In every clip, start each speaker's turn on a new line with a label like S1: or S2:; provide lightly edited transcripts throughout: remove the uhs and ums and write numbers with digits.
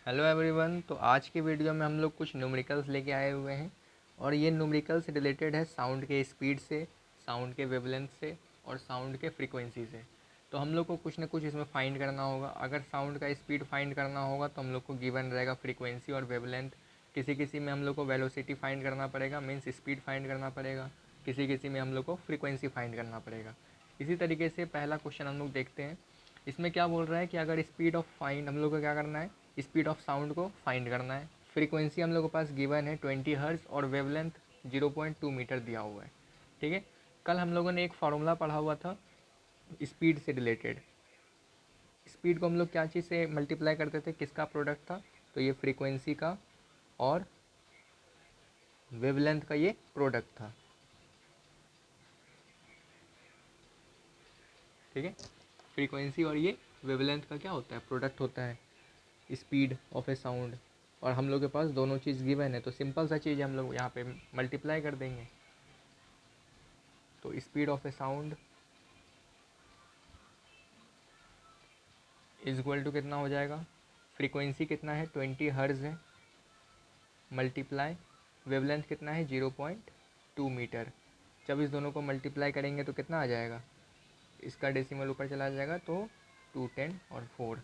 S1: Hello everyone. तो आज के वीडियो में हम लोग कुछ न्यूमेरिकल्स लेके आए हुए हैं और ये न्यूमेरिकल्स रिलेटेड है साउंड के स्पीड से, साउंड के वेवलेंथ से और साउंड के फ्रीक्वेंसी से। तो हम लोग को कुछ ना कुछ इसमें फाइंड करना होगा। अगर साउंड का स्पीड फाइंड करना होगा तो हम लोग को गिवन रहेगा फ्रीक्वेंसी और वेवलेंथ। किसी किसी में हम लोग को वेलोसिटी फाइंड करना पड़ेगा, मीन्स स्पीड फाइंड करना पड़ेगा। किसी किसी में हम लोग को फ्रीक्वेंसी फाइंड करना पड़ेगा। इसी तरीके से पहला क्वेश्चन हम लोग देखते हैं। इसमें क्या बोल रहा है कि अगर स्पीड ऑफ फाइंड हम लोग को क्या करना है, स्पीड ऑफ साउंड को फाइंड करना है। फ्रीक्वेंसी हम लोग के पास गिवन है 20 हर्ट्ज और वेवलेंथ 0.2 मीटर दिया हुआ है। ठीक है। कल हम लोगों ने एक फार्मूला पढ़ा हुआ था स्पीड से रिलेटेड। स्पीड को हम लोग क्या चीज़ से मल्टीप्लाई करते थे, किसका प्रोडक्ट था, तो ये फ्रीक्वेंसी का और वेवलेंथ का ये प्रोडक्ट था। ठीक है। फ्रीक्वेंसी और ये वेवलेंथ का क्या होता है, प्रोडक्ट होता है स्पीड ऑफ ए साउंड। और हम लोग के पास दोनों चीज़ गिवन है तो सिंपल सा चीज़ हम लोग यहाँ पे मल्टीप्लाई कर देंगे। तो speed of a sound is equal to कितना हो जाएगा, फ्रीक्वेंसी कितना है 20 हर्ज है, मल्टीप्लाई वेवलेंथ कितना है 0.2 मीटर। जब इस दोनों को मल्टीप्लाई करेंगे तो कितना आ जाएगा, इसका डेसिमल ऊपर चला जाएगा तो 2 10 और 4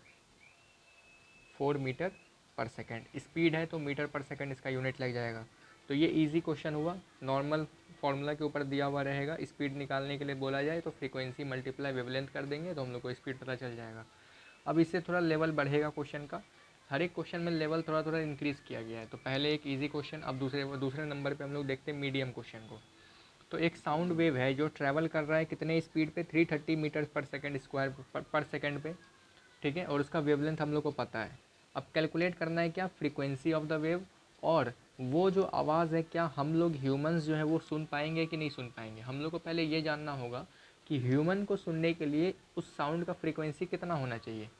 S1: मीटर पर सेकेंड। स्पीड है तो मीटर पर सेकेंड इसका यूनिट लग जाएगा। तो ये इजी क्वेश्चन हुआ, नॉर्मल फार्मूला के ऊपर दिया हुआ रहेगा। स्पीड निकालने के लिए बोला जाए तो फ्रीक्वेंसी मल्टीप्लाई वेवलेंथ कर देंगे तो हम लोग को स्पीड पता चल जाएगा। अब इससे थोड़ा लेवल बढ़ेगा क्वेश्चन का। हर एक क्वेश्चन में लेवल थोड़ा थोड़ा इंक्रीज़ किया गया है। तो पहले एक इजी क्वेश्चन, अब दूसरे नंबर पे हम लोग देखते हैं मीडियम क्वेश्चन को। तो एक साउंड वेव है जो ट्रैवल कर रहा है कितने स्पीड पे, 330 मीटर पर सेकेंड स्क्वायर पर सेकेंड पे। ठीक है। और उसका वेवलेंथ हम लोग को पता है। अब कैलकुलेट करना है क्या, फ्रीक्वेंसी ऑफ द वेव और वो जो आवाज़ है क्या हम लोग ह्यूमंस जो है वो सुन पाएंगे कि नहीं सुन पाएंगे। हम लोग को पहले ये जानना होगा कि ह्यूमन को सुनने के लिए उस साउंड का फ्रीक्वेंसी कितना होना चाहिए।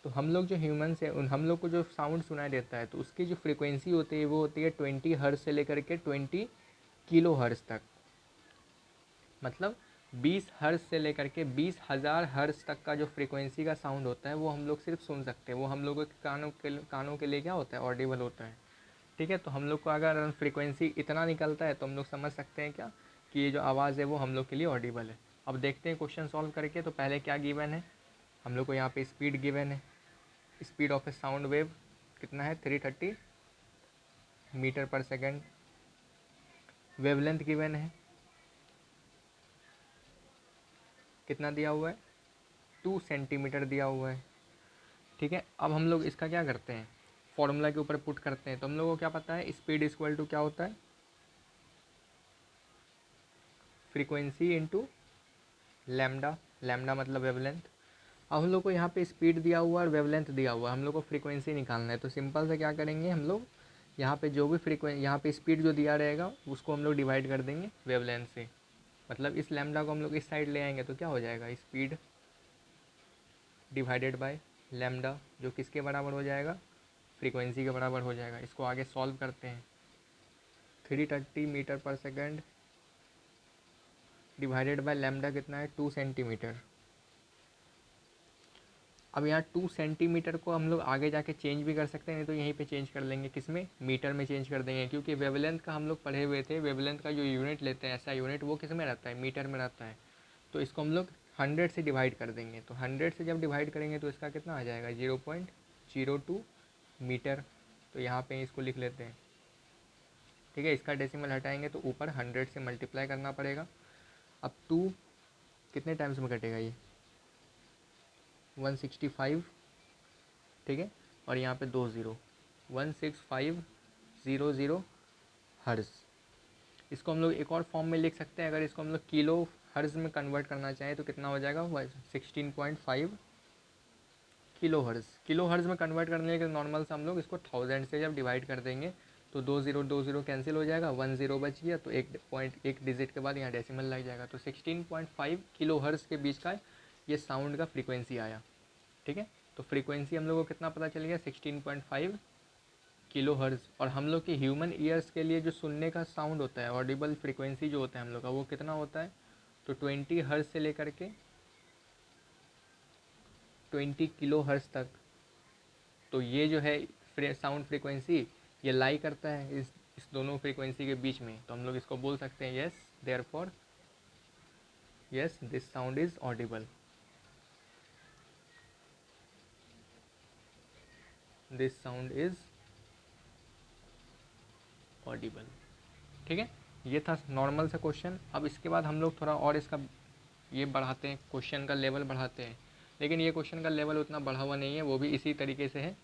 S1: तो हम लोग जो ह्यूमंस है उन हम लोग को जो साउंड सुनाई देता है तो उसकी जो फ्रीक्वेंसी होती है वो होती है 20 हर्ट्ज से लेकर के 20 किलो हर्ट्ज तक। मतलब 20 हर्ट्ज से लेकर के 20,000 हर्ट्ज तक का जो फ्रीक्वेंसी का साउंड होता है वो हम लोग सिर्फ सुन सकते हैं। वो हम लोगों के कानों के लिए क्या होता है, ऑडिबल होता है। ठीक है। तो हम लोग को अगर फ्रीक्वेंसी इतना निकलता है तो हम लोग समझ सकते हैं क्या कि ये जो आवाज़ है वो हम लोग के लिए ऑडिबल है। अब देखते हैं क्वेश्चन सॉल्व करके। तो पहले क्या गिवन है, हम लोग को यहाँ पे स्पीड गिवन है। Speed of a sound wave कितना है, 330 मीटर पर सेकेंड। वेवलेंथ गिवन है, कितना दिया हुआ है, 2 सेंटीमीटर दिया हुआ है। ठीक है। अब हम लोग इसका क्या करते हैं, फॉर्मूला के ऊपर पुट करते हैं। तो हम लोग को क्या पता है, स्पीड इक्वल टू क्या होता है, फ्रीक्वेंसी इंटू लैम्डा। लैम्डा मतलब वेवलेंथ। अब हम लोग को यहाँ पे स्पीड दिया हुआ और वेवलेंथ दिया हुआ, हम लोग को फ्रीक्वेंसी निकालना है। तो सिंपल से क्या करेंगे हम लोग, यहाँ पे जो भी यहाँ पे स्पीड जो दिया रहेगा उसको हम लोग डिवाइड कर देंगे वेवलेंथ से। मतलब इस लैम्डा को हम लोग इस साइड ले आएंगे तो क्या हो जाएगा, स्पीड डिवाइडेड बाय लैम्डा, जो किसके बराबर हो जाएगा, फ्रीक्वेंसी के बराबर हो जाएगा। इसको आगे सॉल्व करते हैं। 330 मीटर पर सेकेंड डिवाइडेड बाय लैम्डा कितना है, 2 सेंटीमीटर। अब यहाँ 2 सेंटीमीटर को हम लोग आगे जाके चेंज भी कर सकते हैं, नहीं तो यहीं पे चेंज कर लेंगे, किसमें, मीटर में चेंज कर देंगे। क्योंकि वेवलेंथ का हम लोग पढ़े हुए थे, वेवलेंथ का जो यूनिट लेते हैं ऐसा यूनिट, वो किस में रहता है, मीटर में रहता है। तो इसको हम लोग 100 से डिवाइड कर देंगे। तो 100 से जब डिवाइड करेंगे तो इसका कितना आ जाएगा, 0.02 मीटर। तो यहाँ पे इसको लिख लेते हैं। ठीक है। इसका डेसिमल हटाएंगे तो ऊपर 100 से मल्टीप्लाई करना पड़ेगा। अब 2 कितने टाइम्स में कटेगा, ये 165। ठीक है। और यहाँ पे 2 ज़ीरो, 16500 हर्ज। इसको हम लोग एक और फॉर्म में लिख सकते हैं। अगर इसको हम लोग किलो हर्ज में कन्वर्ट करना चाहें तो कितना हो जाएगा, 16.5 किलो हर्ज। किलो हर्ज में कन्वर्ट करने के नॉर्मल से हम लोग इसको 1000 से जब डिवाइड कर देंगे तो 2 ज़ीरो कैंसिल हो जाएगा, 1 ज़ीरो बच गया। तो एक डिजिट के बाद यहाँ डेसिमल लग जाएगा। तो 16.5 किलो हर्ज के बीच का ये साउंड का फ्रीक्वेंसी आया। ठीक है। तो फ्रीक्वेंसी हम लोग को कितना पता चल गया, 16.5 किलो हर्ज। और हम लोग के ह्यूमन ईयर्स के लिए जो सुनने का साउंड होता है, ऑडिबल फ्रीक्वेंसी जो होता है हम लोग का, वो कितना होता है, तो 20 हर्ज से लेकर के 20 किलो हर्ज तक। तो ये जो है साउंड फ्रीक्वेंसी ये लाई करता है इस दोनों फ्रीक्वेंसी के बीच में, तो हम लोग इसको बोल सकते हैं yes therefore yes this sound is Audible, this sound is Audible. ठीक है, ये था नॉर्मल सा क्वेश्चन। अब इसके बाद हम लोग थोड़ा और इसका ये बढ़ाते हैं, क्वेश्चन का लेवल बढ़ाते हैं, लेकिन ये क्वेश्चन का लेवल उतना बढ़ा हुआ नहीं है, वो भी इसी तरीके से है।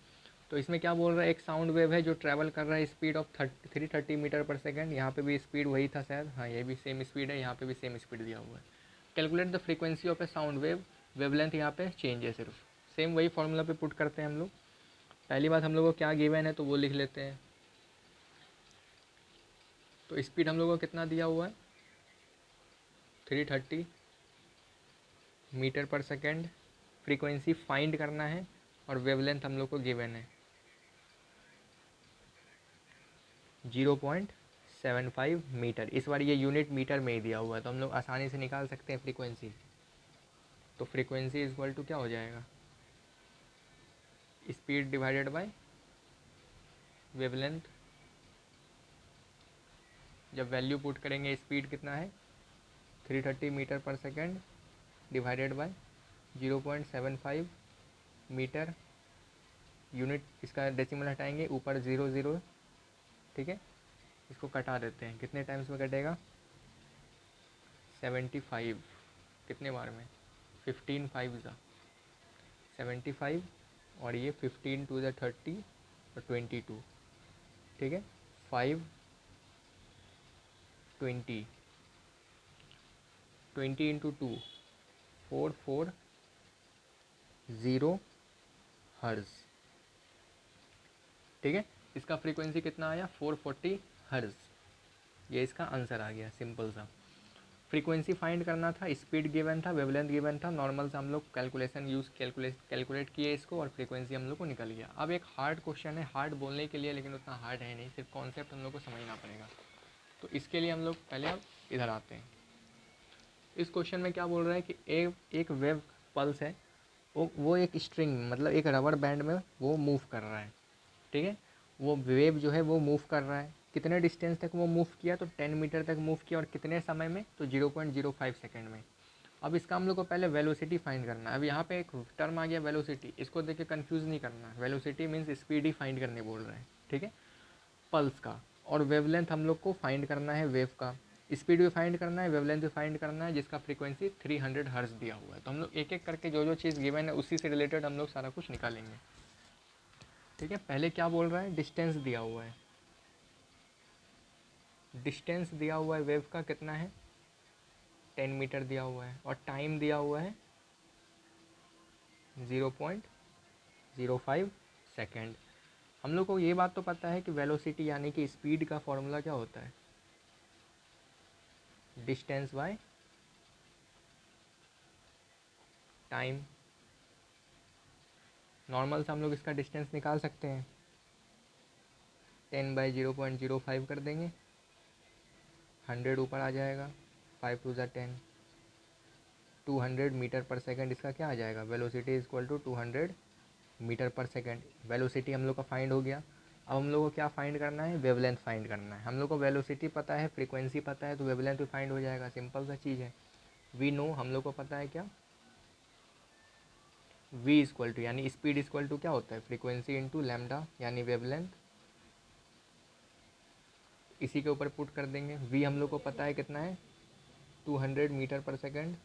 S1: तो इसमें क्या बोल रहा है, एक साउंड वेव है जो ट्रैवल कर रहा है स्पीड ऑफ 330 मीटर पर सेकेंड। यहाँ पे भी स्पीड वही था शायद, हाँ ये भी सेम स्पीड है, यहाँ पे भी सेम स्पीड दिया हुआ है। Calculate the frequency of a sound wave, wavelength यहाँ पे चेंज है सिर्फ, सेम वही फॉर्मूला पे पुट करते हैं हम लोग। पहली बात हम लोग को क्या गिवन है तो वो लिख लेते हैं। तो स्पीड हम लोग को कितना दिया हुआ है 330 मीटर पर सेकेंड, फ्रीक्वेंसी फाइंड करना है और वेवलेंथ हम लोग को गिवन है 0.75 मीटर। इस बार ये यूनिट मीटर में ही दिया हुआ है तो हम लोग आसानी से निकाल सकते हैं फ्रीक्वेंसी। तो फ्रीक्वेंसी इक्वल टू क्या हो जाएगा, स्पीड डिवाइडेड बाय वेवलेंथ। जब वैल्यू पुट करेंगे स्पीड कितना है 330 मीटर पर second divided by 0.75 metre, unit इसका डेसिमल हटाएंगे ऊपर 0 ठीक है, इसको कटा देते हैं, कितने टाइम्स में कटेगा 75, कितने बार में 15 5 ज़ा 75 और ये 15 टू ज़ा 30 और 22, ठीक है 5 20 20 इंटू 2 440 हर्ज, ठीक है। इसका फ्रीक्वेंसी कितना आया 440 हर्ज, ये इसका आंसर आ गया सिंपल सा। फ्रीक्वेंसी फाइंड करना था, स्पीड गिवन था, वेवलेंथ गिवन था, नॉर्मल से हम लोग कैलकुलेशन कैलकुलेट किए इसको और फ्रीक्वेंसी हम लोग को निकल गया। अब एक हार्ड क्वेश्चन है, हार्ड बोलने के लिए लेकिन उतना हार्ड है नहीं, सिर्फ कॉन्सेप्ट हम लोग को समझना पड़ेगा। तो इसके लिए हम लोग पहले अब इधर आते हैं। इस क्वेश्चन में क्या बोल रहा है कि एक वेव पल्स है, वो एक स्ट्रिंग मतलब एक रबर बैंड में वो मूव कर रहा है, ठीक है। वो वेव जो है वो मूव कर रहा है, कितने डिस्टेंस तक वो मूव किया तो 10 मीटर तक मूव किया और कितने समय में तो 0.05 सेकेंड में। अब इसका हम लोग को पहले वेलोसिटी फाइंड करना है। अब यहाँ पे एक टर्म आ गया वेलोसिटी, इसको देख के कन्फ्यूज़ नहीं करना, वेलोसिटी मीन्स स्पीड ही फाइंड करने बोल रहे हैं, ठीक है, पल्स का। और वेवलेंथ हम लोग को फाइंड करना है वेव का, स्पीड भी फाइंड करना है, वेवलेंथ भी फाइंड करना है, जिसका फ्रीक्वेंसी 300 हर्ट्ज दिया हुआ है। तो हम लोग एक एक करके जो जो चीज़ गिवन है उसी से रिलेटेड हम लोग सारा कुछ निकालेंगे, ठीक है। पहले क्या बोल रहा है, डिस्टेंस दिया हुआ है, डिस्टेंस दिया हुआ है वेव का कितना है 10 मीटर दिया हुआ है और टाइम दिया हुआ है 0.05 सेकेंड। हम लोग को ये बात तो पता है कि वेलोसिटी यानी कि स्पीड का फॉर्मूला क्या होता है, डिस्टेंस बाय टाइम। नॉर्मल से हम लोग इसका डिस्टेंस निकाल सकते हैं, 10/0.05 कर देंगे, 100 ऊपर आ जाएगा, 5 टू ज़ा 10, 200 मीटर पर सेकेंड इसका क्या आ जाएगा, velocity is equal to 200 metre पर सेकेंड। वेलोसिटी हम लोग का फाइंड हो गया। अब हम लोग को क्या फाइंड करना है, वेवलेंथ फाइंड करना है। हम लोग को वेलोसिटी पता है, फ्रीक्वेंसी पता है, तो वेवलेंथ भी फाइंड हो जाएगा, सिंपल सा चीज़ है। वी नो हम लोग को पता है क्या, v इक्वल टू यानी स्पीड इक्वल टू क्या होता है फ्रीक्वेंसी इंटू लैम्डा यानी वेवलेंथ, इसी के ऊपर पुट कर देंगे। v हम लोग को पता है कितना है 200 मीटर पर सेकेंड,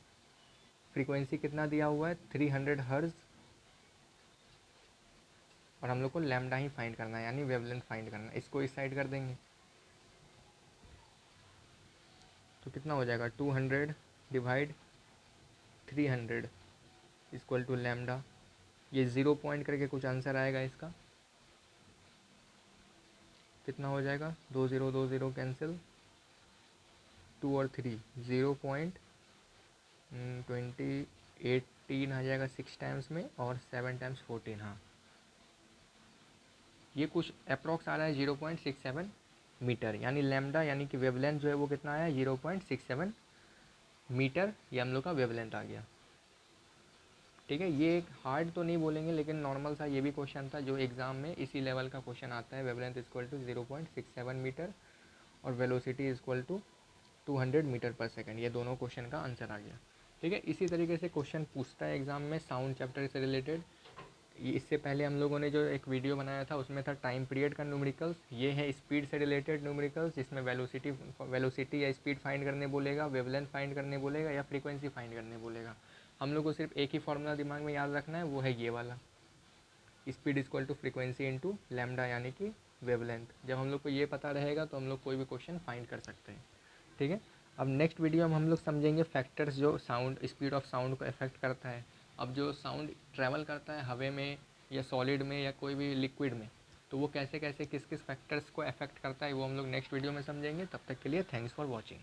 S1: फ्रीक्वेंसी कितना दिया हुआ है 300 हर्ज, और हम लोग को लैम्डा ही फाइंड करना है यानी वेवलेंथ फाइंड करना है। इसको इस साइड कर देंगे तो कितना हो जाएगा 200 डिवाइड 300 इक्वल टू लैम्डा। ये 0 पॉइंट करके कुछ आंसर आएगा इसका, कितना हो जाएगा 2 0 2 0 कैंसिल, 2 और 3 0.18 आ जाएगा 6 टाइम्स में और 7 टाइम्स 14, हाँ ये कुछ अप्रॉक्स आ रहा है 0.67 मीटर, यानी लैम्डा यानी कि वेवलेंथ जो है वो कितना आया 0.67 मीटर, ये हम लोग का वेवलेंथ आ गया। ठीक है, ये एक हार्ड तो नहीं बोलेंगे लेकिन नॉर्मल सा ये भी क्वेश्चन था जो एग्ज़ाम में इसी लेवल का क्वेश्चन आता है। वेवलेंथ इक्वल टू 0.67 मीटर और वेलोसिटी इक्वल टू 200 मीटर पर सेकंड, ये दोनों क्वेश्चन का आंसर आ गया। ठीक है, इसी तरीके से क्वेश्चन पूछता है एग्ज़ाम में साउंड चैप्टर से रिलेटेड। इससे पहले हम लोगों ने जो एक वीडियो बनाया था उसमें था टाइम पीरियड का न्यूमेरिकल्स, ये है स्पीड से रिलेटेड न्यूमेरिकल्स जिसमें वेलोसिटी या स्पीड फाइंड करने बोलेगा, वेवलेंथ फाइंड करने बोलेगा या फ्रीक्वेंसी फाइंड करने बोलेगा। हम लोग को सिर्फ एक ही फॉर्मूला दिमाग में याद रखना है, वो है ये वाला, speed equal to frequency into lambda यानी कि वेवलेंथ। जब हम लोग को ये पता रहेगा तो हम लोग कोई भी क्वेश्चन फाइंड कर सकते हैं। ठीक है, अब नेक्स्ट वीडियो में हम लोग समझेंगे फैक्टर्स जो साउंड स्पीड ऑफ साउंड को अफेक्ट करता है। अब जो साउंड ट्रैवल करता है हवा में या सॉलिड में या कोई भी लिक्विड में, तो वो कैसे कैसे किस किस फैक्टर्स को अफेक्ट करता है वो हम लोग नेक्स्ट वीडियो में समझेंगे। तब तक के लिए थैंक्स फॉर वॉचिंग।